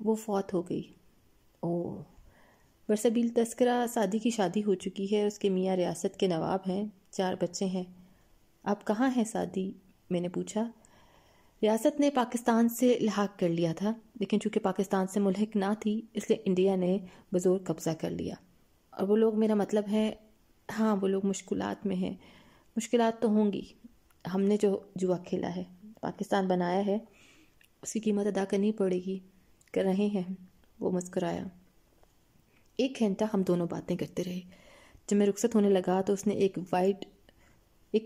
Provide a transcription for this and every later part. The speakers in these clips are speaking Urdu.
وہ فوت ہو گئی۔ اوہ، برسبیل تذکرہ سعدی کی شادی ہو چکی ہے، اس کے میاں ریاست کے نواب ہیں، 4 بچے ہیں۔ آپ کہاں ہیں سعدی؟ میں نے پوچھا۔ ریاست نے پاکستان سے الحاق کر لیا تھا، لیکن چونکہ پاکستان سے ملحق نہ تھی اس لیے انڈیا نے بزور قبضہ کر لیا۔ اور وہ لوگ، میرا مطلب ہے، ہاں وہ لوگ مشکلات میں ہیں۔ مشکلات تو ہوں گی، ہم نے جو جوا کھیلا ہے، پاکستان بنایا ہے، اس کی قیمت ادا کرنی پڑے گی، کر رہے ہیں۔ وہ مسکرایا۔ 1 گھنٹہ ہم دونوں باتیں کرتے رہے۔ جب میں رخصت ہونے لگا تو اس نے ایک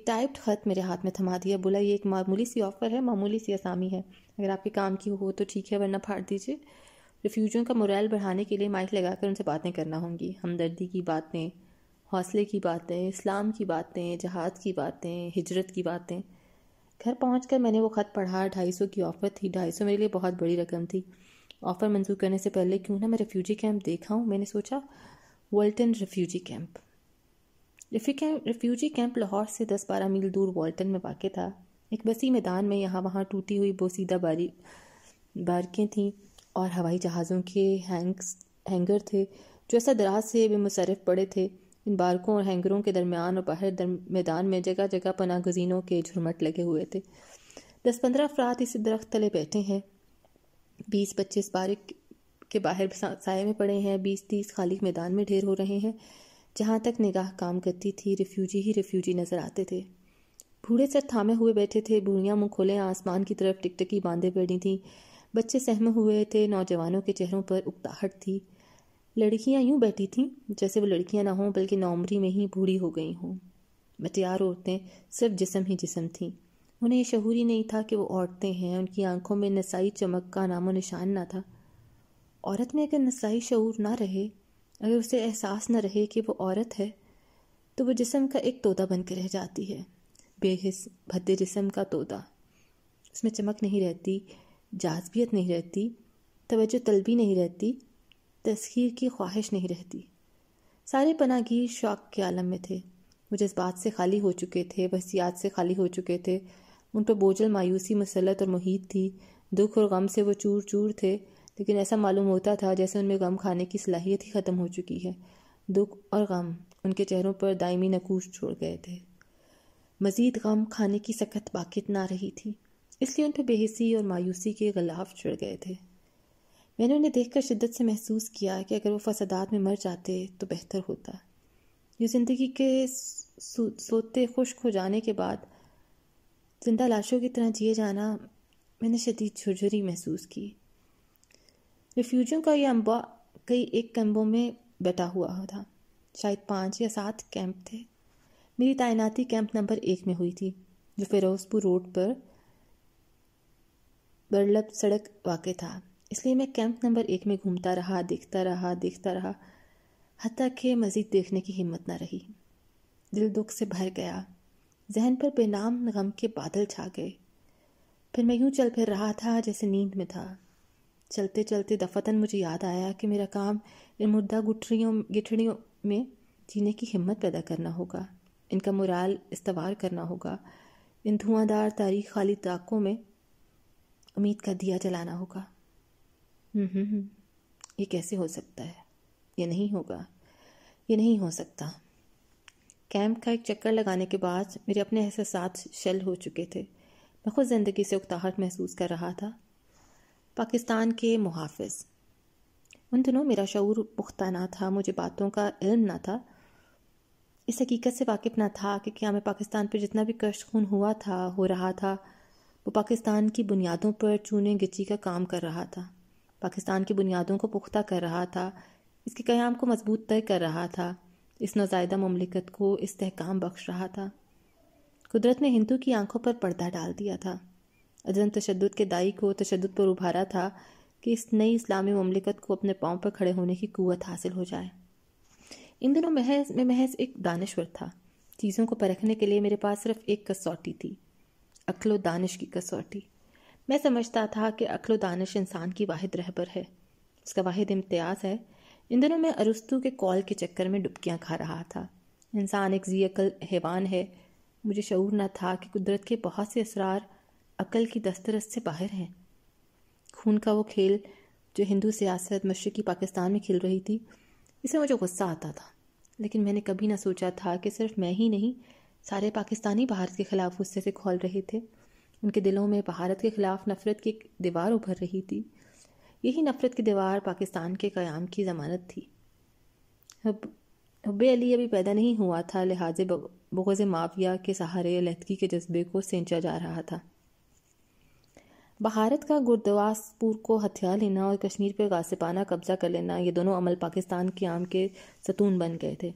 ٹائپڈ خط میرے ہاتھ میں تھما دیا۔ بولا، یہ ایک معمولی سی آفر ہے، معمولی سی اسامی ہے، اگر آپ کے کام کی ہو تو ٹھیک ہے، ورنہ پھاڑ دیجیے۔ ریفیوجیوں کا مورائل بڑھانے کے لیے مائک لگا کر ان سے باتیں کرنا ہوں گی، ہمدردی کی باتیں، حوصلے کی باتیں، اسلام کی باتیں، جہاد کی باتیں، ہجرت کی باتیں۔ گھر پہنچ کر میں نے وہ خط پڑھا۔ 250 کی آفر تھی۔ 250 میرے لیے بہت بڑی رقم تھی۔ آفر منظور کرنے سے پہلے کیوں نہ میں ریفیوجی کیمپ دیکھا ہوں، میں نے سوچا۔ Walton refugee camp. Refugee camp Lahore سے 10-12 میل دور والٹن میں واقع تھا۔ ایک وسیع میدان میں یہاں وہاں ٹوٹی ہوئی بوسیدہ بارکیں تھیں اور ہوائی جہازوں کے ہینگر تھے جو ایسا دراز سے بے مصرف پڑے تھے۔ ان بارکوں اور ہینگروں کے درمیان اور باہر میدان میں جگہ جگہ پناہ گزینوں کے جھرمٹ لگے ہوئے تھے۔ 10-15 افراد اس درخت تلے بیٹھے ہیں، 20-25 بارک کے باہر سائے میں پڑے ہیں، 20-30 خالی میدان میں ڈھیر ہو رہے ہیں۔ جہاں تک نگاہ کام کرتی تھی ریفیوجی ہی ریفیوجی نظر آتے تھے۔ بوڑھے سر تھامے ہوئے بیٹھے تھے، بوڑھیاں منہ کھولے آسمان کی طرف ٹکٹکی باندھے بیٹھی تھیں، بچے سہمے ہوئے تھے، نوجوانوں کے چہروں پر اکتاہٹ تھی۔ لڑکیاں یوں بیٹھی تھیں جیسے وہ لڑکیاں نہ ہوں بلکہ نوعمری میں ہی بوڑھی ہو گئی ہوں۔ مٹیار عورتیں صرف جسم ہی جسم تھیں، انہیں یہ شعور ہی نہیں تھا کہ وہ عورتیں ہیں، ان کی آنکھوں میں نسائی چمک کا نام و نشان نہ تھا۔ عورت میں اگر نسائی شعور نہ رہے، اگر اسے احساس نہ رہے کہ وہ عورت ہے، تو وہ جسم کا ایک تودا بن کے رہ جاتی ہے، بے حس بھدے جسم کا تودا۔ اس میں چمک نہیں رہتی، جاذبیت نہیں رہتی، توجہ طلبی نہیں رہتی، تسخیر کی خواہش نہیں رہتی۔ سارے پناہ گیر شوق کے عالم میں تھے، وہ جذبات سے خالی ہو چکے تھے، وحشیات سے خالی ہو چکے تھے، ان پہ بوجھل مایوسی مسلط اور محیط تھی، دکھ اور غم سے وہ چور چور تھے، لیکن ایسا معلوم ہوتا تھا جیسے ان میں غم کھانے کی صلاحیت ہی ختم ہو چکی ہے۔ دکھ اور غم ان کے چہروں پر دائمی نقوش چھوڑ گئے تھے، مزید غم کھانے کی سخت باقیت نہ رہی تھی، اس لیے ان پہ بے حسی اور مایوسی کے غلاف چڑھ گئے تھے۔ میں نے انہیں دیکھ کر شدت سے محسوس کیا کہ اگر وہ فسادات میں مر جاتے تو بہتر ہوتا۔ یہ زندگی کے سوتے خشک ہو جانے کے بعد زندہ لاشوں کی طرح جیے جانا، میں نے شدید جھرجھری محسوس کی۔ ریفیوجیوں کا یہ انبا کئی ایک کیمپوں میں بیٹھا ہوا تھا، شاید 5 یا 7 کیمپ تھے۔ میری تعیناتی کیمپ نمبر 1 میں ہوئی تھی، جو فیروز پور روڈ پر برلب سڑک واقع تھا، اس لیے میں کیمپ نمبر 1 میں گھومتا رہا، دیکھتا رہا، حتیٰ کہ مزید دیکھنے کی ہمت نہ رہی۔ دل دکھ سے بھر گیا، ذہن پر بے نام غم کے بادل چھا گئے۔ پھر میں یوں چل پھر رہا تھا جیسے نیند میں تھا۔ چلتے چلتے دفتن مجھے یاد آیا کہ میرا کام ان مردہ گٹھڑیوں میں جینے کی ہمت پیدا کرنا ہوگا، ان کا مورال استوار کرنا ہوگا، ان دھواں دار تاریخ خالی طاقوں میں امید کا دیا جلانا ہوگا۔ یہ کیسے ہو سکتا ہے؟ یہ نہیں ہوگا، یہ نہیں ہو سکتا۔ کیمپ کا ایک چکر لگانے کے بعد میرے اپنے احساسات شل ہو چکے تھے، میں خود زندگی سے اکتاہٹ محسوس کر رہا تھا۔ پاکستان کے محافظ۔ ان دنوں میرا شعور پختہ نہ تھا، مجھے باتوں کا علم نہ تھا، اس حقیقت سے واقف نہ تھا کہ کیا میں پاکستان پر جتنا بھی کشت خون ہو رہا تھا وہ پاکستان کی بنیادوں پر چونے گچی کا کام کر رہا تھا، پاکستان کی بنیادوں کو پختہ کر رہا تھا، اس کے قیام کو مضبوط تر کر رہا تھا، اس نوزائیدہ مملکت کو استحکام بخش رہا تھا۔ قدرت نے ہندو کی آنکھوں پر پردہ ڈال دیا تھا، عدم تشدد کے دائی کو تشدد پر ابھارا تھا کہ اس نئی اسلامی مملکت کو اپنے پاؤں پر کھڑے ہونے کی قوت حاصل ہو جائے۔ ان دنوں میں محض ایک دانشور تھا، چیزوں کو پرکھنے کے لیے میرے پاس صرف ایک کسوٹی تھی، عقل و دانش کی کسوٹی۔ میں سمجھتا تھا کہ عقل و دانش انسان کی واحد رہبر ہے، اس کا واحد امتیاز ہے۔ ان دنوں میں ارسطو کے قول کے چکر میں ڈبکیاں کھا رہا تھا۔ انسان ایک ذی عقل حیوان ہے، مجھے شعور نہ تھا کہ قدرت کے بہت سے اسرار عقل کی دسترس سے باہر ہیں۔ خون کا وہ کھیل جو ہندو سیاست مشرقی پاکستان میں کھل رہی تھی، اس میں مجھے غصہ آتا تھا، لیکن میں نے کبھی نہ سوچا تھا کہ صرف میں ہی نہیں، سارے پاکستانی بھارت کے خلاف غصے سے کھول رہے تھے۔ ان کے دلوں میں بھارت کے خلاف نفرت کی ایک دیوار ابھر رہی تھی۔ یہی نفرت کی دیوار پاکستان کے قیام کی ضمانت تھی۔ حب علی ابھی پیدا نہیں ہوا تھا، لہٰذا بغض معاویہ کے سہارے علیحدگی کے جذبے کو سینچا جا رہا تھا۔ بھارت کا گردواس پور کو ہتھیار لینا اور کشمیر پہ غاصبانہ قبضہ کر لینا، یہ دونوں عمل پاکستان قیام کے ستون بن گئے تھے۔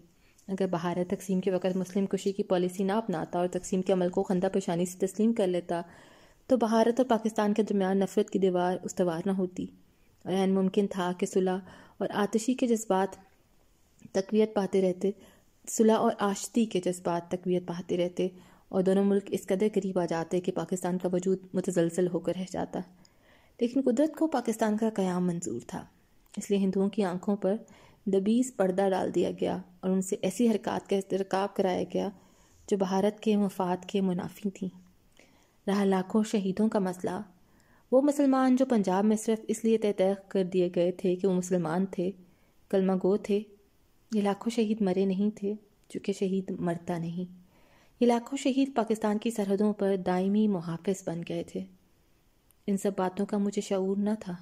اگر بھارت تقسیم کے وقت مسلم کشی کی پالیسی نہ اپناتا اور تقسیم کے عمل کو خندہ پیشانی سے تسلیم کر لیتا تو بھارت اور پاکستان کے درمیان نفرت کی دیوار استوار نہ ہوتی، اور عین ممکن تھا کہ صلح اور آتشی کے جذبات تقویت پاتے رہتے اور دونوں ملک اس قدر قریب آ جاتے کہ پاکستان کا وجود متزلزل ہو کر رہ جاتا۔ لیکن قدرت کو پاکستان کا قیام منظور تھا، اس لیے ہندوؤں کی آنکھوں پر دبیز پردہ ڈال دیا گیا اور ان سے ایسی حرکات کا ارتکاب کرایا گیا جو بھارت کے مفاد کے منافی تھیں۔ رہا لاکھوں شہیدوں کا مسئلہ، وہ مسلمان جو پنجاب میں صرف اس لیے طے کر دیے گئے تھے کہ وہ مسلمان تھے، کلمہ گو تھے، یہ لاکھوں شہید مرے نہیں تھے، چونکہ شہید مرتا نہیں۔ یہ لاکھوں شہید پاکستان کی سرحدوں پر دائمی محافظ بن گئے تھے۔ ان سب باتوں کا مجھے شعور نہ تھا۔